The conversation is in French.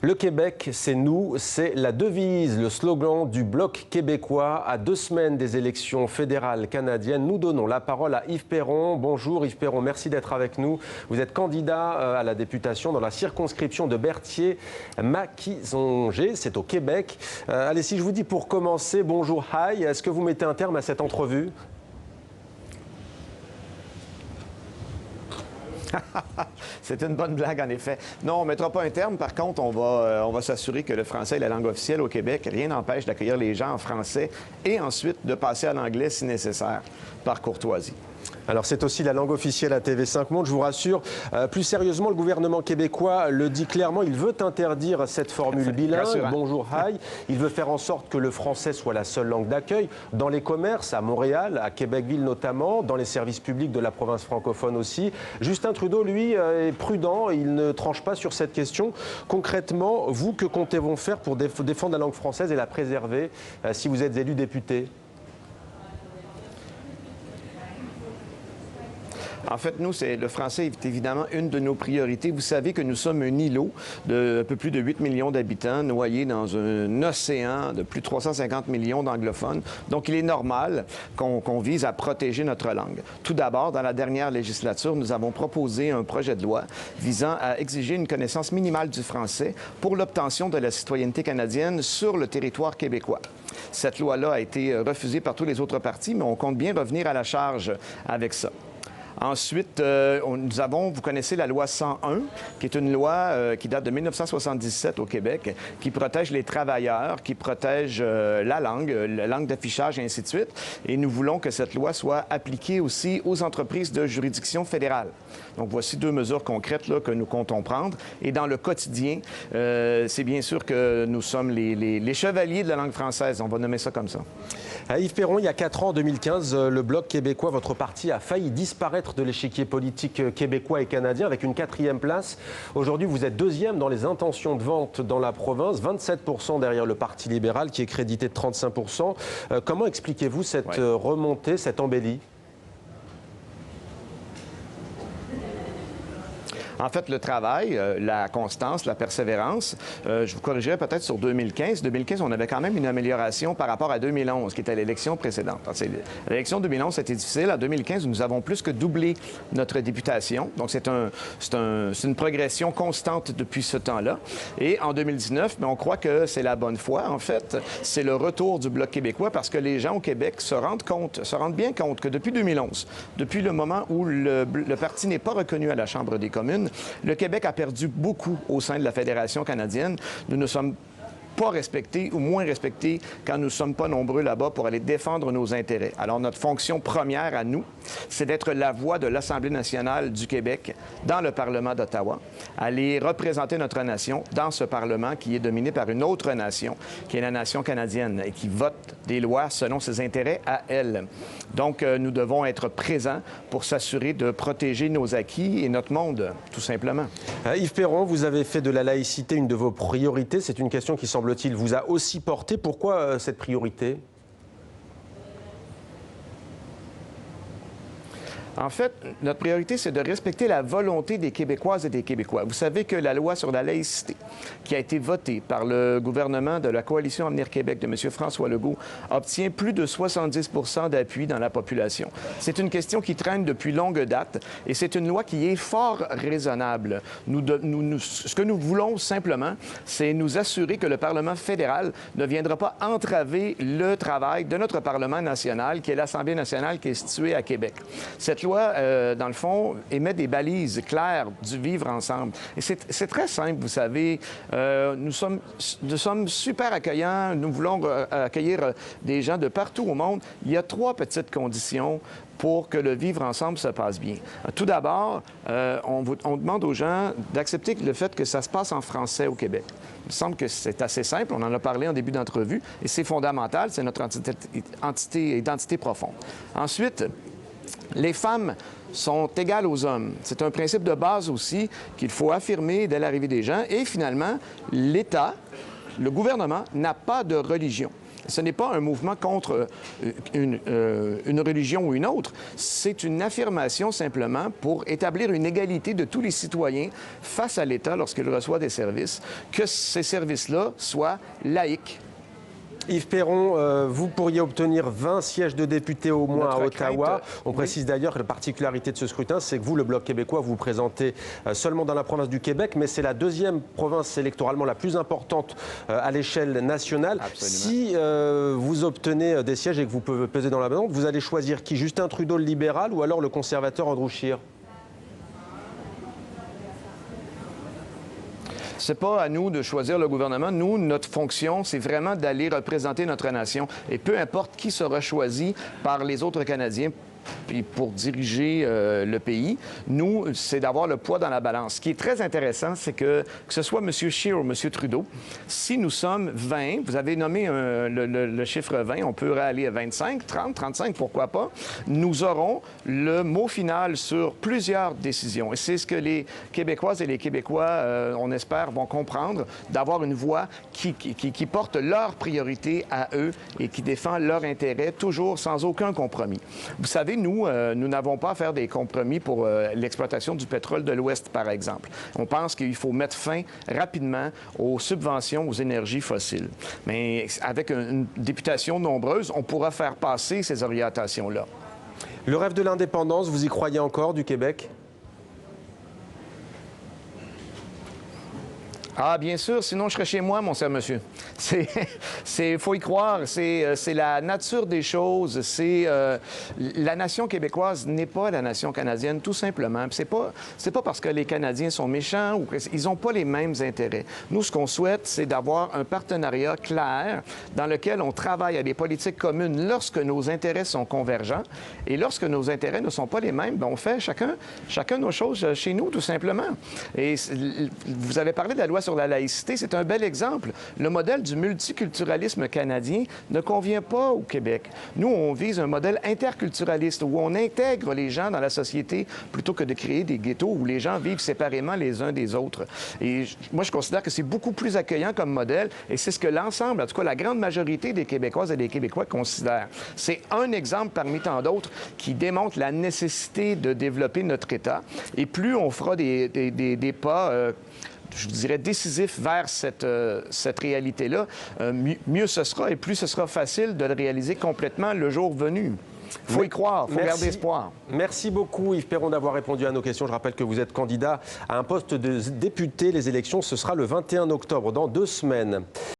Le Québec, c'est nous, c'est la devise, le slogan du Bloc québécois. À 2 semaines des élections fédérales canadiennes, nous donnons la parole à Yves Perron. Bonjour Yves Perron, merci d'être avec nous. Vous êtes candidat à la députation dans la circonscription de Berthier-Mackenzie, c'est au Québec. Allez, si je vous dis pour commencer, bonjour, hi, est-ce que vous mettez un terme à cette entrevue? C'est une bonne blague, en effet. Non, on ne mettra pas un terme. Par contre, on va s'assurer que le français est la langue officielle au Québec. Rien n'empêche d'accueillir les gens en français et ensuite de passer à l'anglais si nécessaire, par courtoisie. Alors, c'est aussi la langue officielle à TV5 Monde, je vous rassure. Plus sérieusement, le gouvernement québécois le dit clairement, il veut interdire cette formule bilingue, bonjour, hi. Il veut faire en sorte que le français soit la seule langue d'accueil dans les commerces, à Montréal, à Québec-Ville notamment, dans les services publics de la province francophone aussi. Justin Trudeau, lui, est prudent, il ne tranche pas sur cette question. Concrètement, vous, que comptez-vous faire pour défendre la langue française et la préserver si vous êtes élu député ? En fait, nous, le français est évidemment une de nos priorités. Vous savez que nous sommes un îlot de un peu plus de 8 millions d'habitants, noyés dans un océan de plus de 350 millions d'anglophones. Donc, il est normal qu'on vise à protéger notre langue. Tout d'abord, dans la dernière législature, nous avons proposé un projet de loi visant à exiger une connaissance minimale du français pour l'obtention de la citoyenneté canadienne sur le territoire québécois. Cette loi-là a été refusée par tous les autres partis, mais on compte bien revenir à la charge avec ça. Ensuite, vous connaissez la loi 101, qui est une loi qui date de 1977 au Québec, qui protège les travailleurs, qui protège la langue d'affichage et ainsi de suite. Et nous voulons que cette loi soit appliquée aussi aux entreprises de juridiction fédérale. Donc, voici 2 mesures concrètes là, que nous comptons prendre. Et dans le quotidien, c'est bien sûr que nous sommes les chevaliers de la langue française. On va nommer ça comme ça. Yves Perron, il y a 4 ans, en 2015, le Bloc québécois, votre parti, a failli disparaître de l'échiquier politique québécois et canadien avec une 4e place. Aujourd'hui, vous êtes 2e dans les intentions de vente dans la province, 27% derrière le Parti libéral qui est crédité de 35%. Comment expliquez-vous cette remontée, cette embellie? En fait, le travail, la constance, la persévérance, je vous corrigerai peut-être sur 2015. 2015, on avait quand même une amélioration par rapport à 2011, qui était l'élection précédente. L'élection 2011, c'était difficile. En 2015, nous avons plus que doublé notre députation. Donc, c'est une progression constante depuis ce temps-là. Et en 2019, on croit que c'est la bonne foi, en fait. C'est le retour du Bloc québécois parce que les gens au Québec se rendent bien compte que depuis 2011, depuis le moment où le parti n'est pas reconnu à la Chambre des communes, le Québec a perdu beaucoup au sein de la Fédération canadienne. Nous ne sommes pas respectés ou moins respectés quand nous ne sommes pas nombreux là-bas pour aller défendre nos intérêts. Alors, notre fonction première à nous, c'est d'être la voix de l'Assemblée nationale du Québec dans le Parlement d'Ottawa, aller représenter notre nation dans ce Parlement qui est dominé par une autre nation, qui est la nation canadienne et qui vote des lois selon ses intérêts à elle. Donc, nous devons être présents pour s'assurer de protéger nos acquis et notre monde, tout simplement. Yves Perron, vous avez fait de la laïcité une de vos priorités. C'est une question qui semble-t-il vous a aussi porté. Pourquoi cette priorité? En fait, notre priorité, c'est de respecter la volonté des Québécoises et des Québécois. Vous savez que la loi sur la laïcité, qui a été votée par le gouvernement de la Coalition Avenir Québec de M. François Legault, obtient plus de 70 % d'appui dans la population. C'est une question qui traîne depuis longue date et c'est une loi qui est fort raisonnable. Ce que nous voulons simplement, c'est nous assurer que le Parlement fédéral ne viendra pas entraver le travail de notre Parlement national, qui est l'Assemblée nationale qui est située à Québec. Cette loi, dans le fond, émet des balises claires du vivre ensemble. Et c'est très simple, vous savez. Nous sommes super accueillants. Nous voulons accueillir des gens de partout au monde. Il y a 3 petites conditions pour que le vivre ensemble se passe bien. Tout d'abord, on demande aux gens d'accepter le fait que ça se passe en français au Québec. Il me semble que c'est assez simple. On en a parlé en début d'entrevue. Et c'est fondamental. C'est notre identité profonde. Ensuite, les femmes sont égales aux hommes. C'est un principe de base aussi qu'il faut affirmer dès l'arrivée des gens. Et finalement, l'État, le gouvernement, n'a pas de religion. Ce n'est pas un mouvement contre une religion ou une autre. C'est une affirmation simplement pour établir une égalité de tous les citoyens face à l'État lorsqu'il reçoit des services, que ces services-là soient laïques. Yves Perron, vous pourriez obtenir 20 sièges de députés au moins à Ottawa. On précise d'ailleurs que la particularité de ce scrutin, c'est que vous, le Bloc québécois, vous vous présentez seulement dans la province du Québec, mais c'est la deuxième province électoralement la plus importante à l'échelle nationale. Absolument. Si vous obtenez des sièges et que vous pouvez peser dans la balance, vous allez choisir qui? Justin Trudeau, le libéral, ou alors le conservateur Andrew Scheer? C'est pas à nous de choisir le gouvernement. Nous, notre fonction, c'est vraiment d'aller représenter notre nation. Et peu importe qui sera choisi par les autres Canadiens pour diriger le pays, nous, c'est d'avoir le poids dans la balance. Ce qui est très intéressant, c'est que ce soit M. Scheer ou M. Trudeau, si nous sommes 20, vous avez nommé le chiffre 20, on peut aller à 25, 30, 35, pourquoi pas, nous aurons le mot final sur plusieurs décisions. Et c'est ce que les Québécoises et les Québécois, on espère, vont comprendre, d'avoir une voix qui porte leurs priorités à eux et qui défend leurs intérêts, toujours sans aucun compromis. Vous savez, nous n'avons pas à faire des compromis pour l'exploitation du pétrole de l'Ouest, par exemple. On pense qu'il faut mettre fin rapidement aux subventions aux énergies fossiles. Mais avec une députation nombreuse, on pourra faire passer ces orientations-là. Le rêve de l'indépendance, vous y croyez encore du Québec? Ah, bien sûr, sinon je serais chez moi, mon cher monsieur. Faut y croire, c'est la nature des choses. La nation québécoise n'est pas la nation canadienne, tout simplement. C'est pas parce que les Canadiens sont méchants ou ils n'ont pas les mêmes intérêts. Nous, ce qu'on souhaite, c'est d'avoir un partenariat clair dans lequel on travaille à des politiques communes lorsque nos intérêts sont convergents. Et lorsque nos intérêts ne sont pas les mêmes, bien, on fait chacun nos choses chez nous, tout simplement. Et vous avez parlé de la loi sur la laïcité, c'est un bel exemple. Le modèle du multiculturalisme canadien ne convient pas au Québec. Nous, on vise un modèle interculturaliste où on intègre les gens dans la société plutôt que de créer des ghettos où les gens vivent séparément les uns des autres. Et moi, je considère que c'est beaucoup plus accueillant comme modèle et c'est ce que l'ensemble, en tout cas la grande majorité des Québécoises et des Québécois considèrent. C'est un exemple parmi tant d'autres qui démontre la nécessité de développer notre État. Et plus on fera des pas je dirais, décisif vers cette réalité-là, mieux ce sera et plus ce sera facile de le réaliser complètement le jour venu. Il faut y croire, il faut garder espoir. Merci beaucoup Yves Perron d'avoir répondu à nos questions. Je rappelle que vous êtes candidat à un poste de député. Les élections, ce sera le 21 octobre, dans 2 semaines.